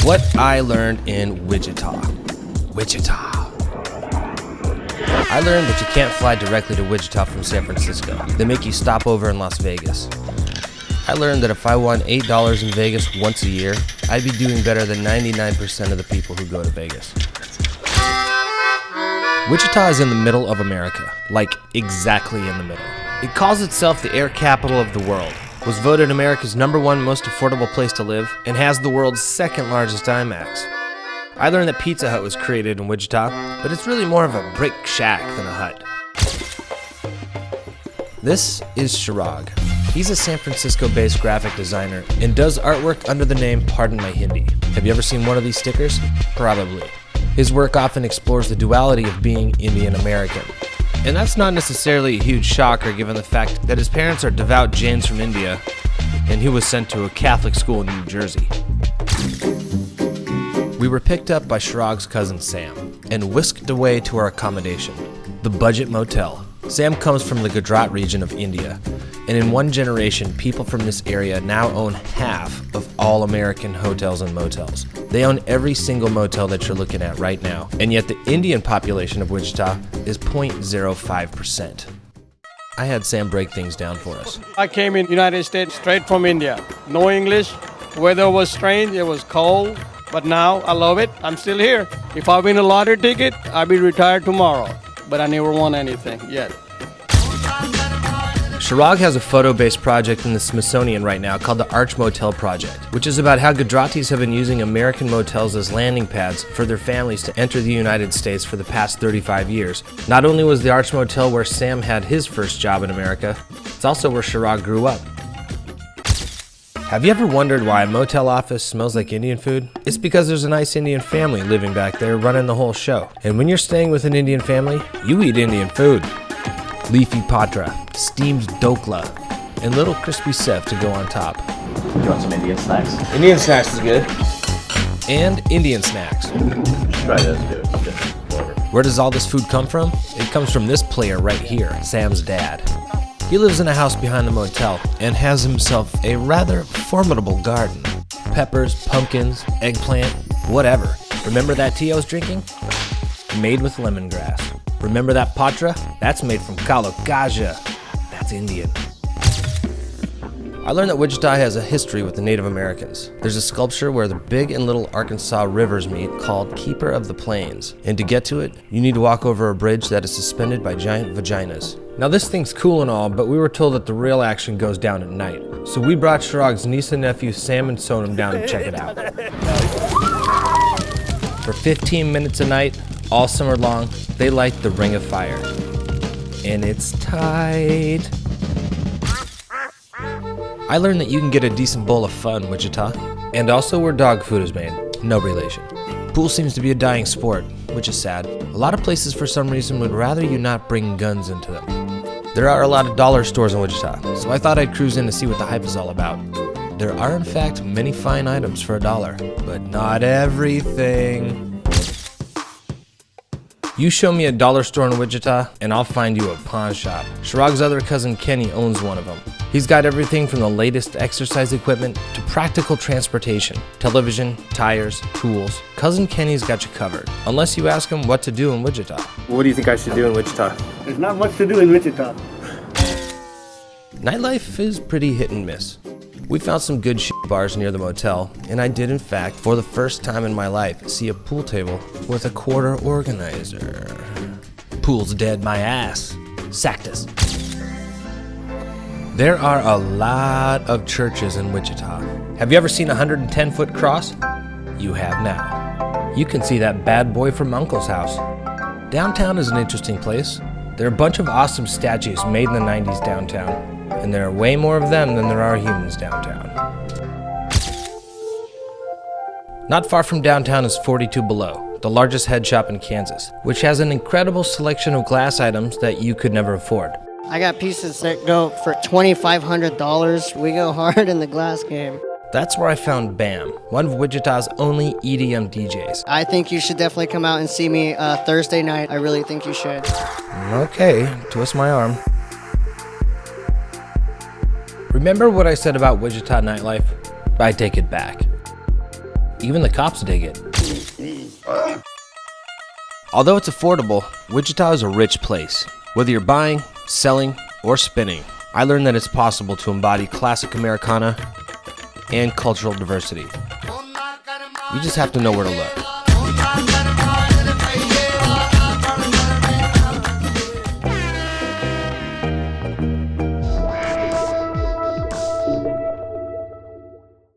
What I learned in Wichita. I learned that you can't fly directly to Wichita from San Francisco. They make you stop over in Las Vegas. I learned that if I won $8 in Vegas once a year, I'd be doing better than 99% of the people who go to Vegas. Wichita is in the middle of America, like exactly in the middle. It calls itself the air capital of the world, was voted America's #1 most affordable place to live, and has the world's second largest IMAX. I learned that Pizza Hut was created in Wichita, but it's really more of a brick shack than a hut. This is Chirag. He's a San Francisco-based graphic designer and does artwork under the name Pardon My Hindi. Have you ever seen one of these stickers? Probably. His work often explores the duality of being Indian American. And that's not necessarily a huge shocker given the fact that his parents are devout Jains from India and he was sent to a Catholic school in New Jersey. We were picked up by Chirag's cousin Sam and whisked away to our accommodation, the Budget Motel. Sam comes from the Gujarat region of India, and in one generation, people from this area now own half of all American hotels and motels. They own every single motel that you're looking at right now, and yet the Indian population of Wichita is 0.05%. I had Sam break things down for us. I came in United States straight from India. No English, weather was strange, it was cold, but now I love it. I'm still here. If I win a lottery ticket, I'll be retired tomorrow, but I never won anything yet. Chirag has a photo-based project in the Smithsonian right now called the Arch Motel Project, which is about how Gujaratis have been using American motels as landing pads for their families to enter the United States for the past 35 years. Not only was the Arch Motel where Sam had his first job in America, it's also where Chirag grew up. Have you ever wondered why a motel office smells like Indian food? It's because there's a nice Indian family living back there running the whole show. And when you're staying with an Indian family, you eat Indian food. Leafy patra, steamed dokla, and little crispy sev to go on top. You want some Indian snacks? Indian snacks is good. And Indian snacks. Try this, dude. Where does all this food come from? It comes from this player right here, Sam's dad. He lives in a house behind the motel and has himself a rather formidable garden. Peppers, pumpkins, eggplant, whatever. Remember that tea I was drinking? Made with lemongrass. Remember that patra? That's made from kalo gaja. That's Indian. I learned that Wichita has a history with the Native Americans. There's a sculpture where the Big and Little Arkansas rivers meet called Keeper of the Plains. And to get to it, you need to walk over a bridge that is suspended by giant vaginas. Now this thing's cool and all, but we were told that the real action goes down at night. So we brought Chirag's niece and nephew Sam and Sonam down to check it out. For 15 minutes a night, all summer long, they light the ring of fire. And it's tight. I learned that you can get a decent bowl of fun in Wichita, and also where dog food is made. No relation. Pool seems to be a dying sport, which is sad. A lot of places for some reason would rather you not bring guns into them. There are a lot of dollar stores in Wichita, so I thought I'd cruise in to see what the hype is all about. There are in fact many fine items for $1, but not everything. You show me a dollar store in Wichita, and I'll find you a pawn shop. Chirag's other cousin Kenny owns one of them. He's got everything from the latest exercise equipment to practical transportation, television, tires, tools. Cousin Kenny's got you covered, unless you ask him what to do in Wichita. What do you think I should do in Wichita? There's not much to do in Wichita. Nightlife is pretty hit and miss. We found some good shit bars near the motel, and I did in fact, for the first time in my life, see a pool table with a quarter organizer. Pool's dead, my ass. Sacked us. There are a lot of churches in Wichita. Have you ever seen a 110-foot cross? You have now. You can see that bad boy from Uncle's house. Downtown is an interesting place. There are a bunch of awesome statues made in the 90s downtown, and there are way more of them than there are humans downtown. Not far from downtown is 42 Below, the largest head shop in Kansas, which has an incredible selection of glass items that you could never afford. I got pieces that go for $2,500. We go hard in the glass game. That's where I found Bam, one of Wichita's only EDM DJs. I think you should definitely come out and see me Thursday night. I really think you should. Okay, twist my arm. Remember what I said about Wichita nightlife? I take it back. Even the cops dig it. Although it's affordable, Wichita is a rich place. Whether you're buying, selling, or spinning, I learned that it's possible to embody classic Americana and cultural diversity. You just have to know where to look.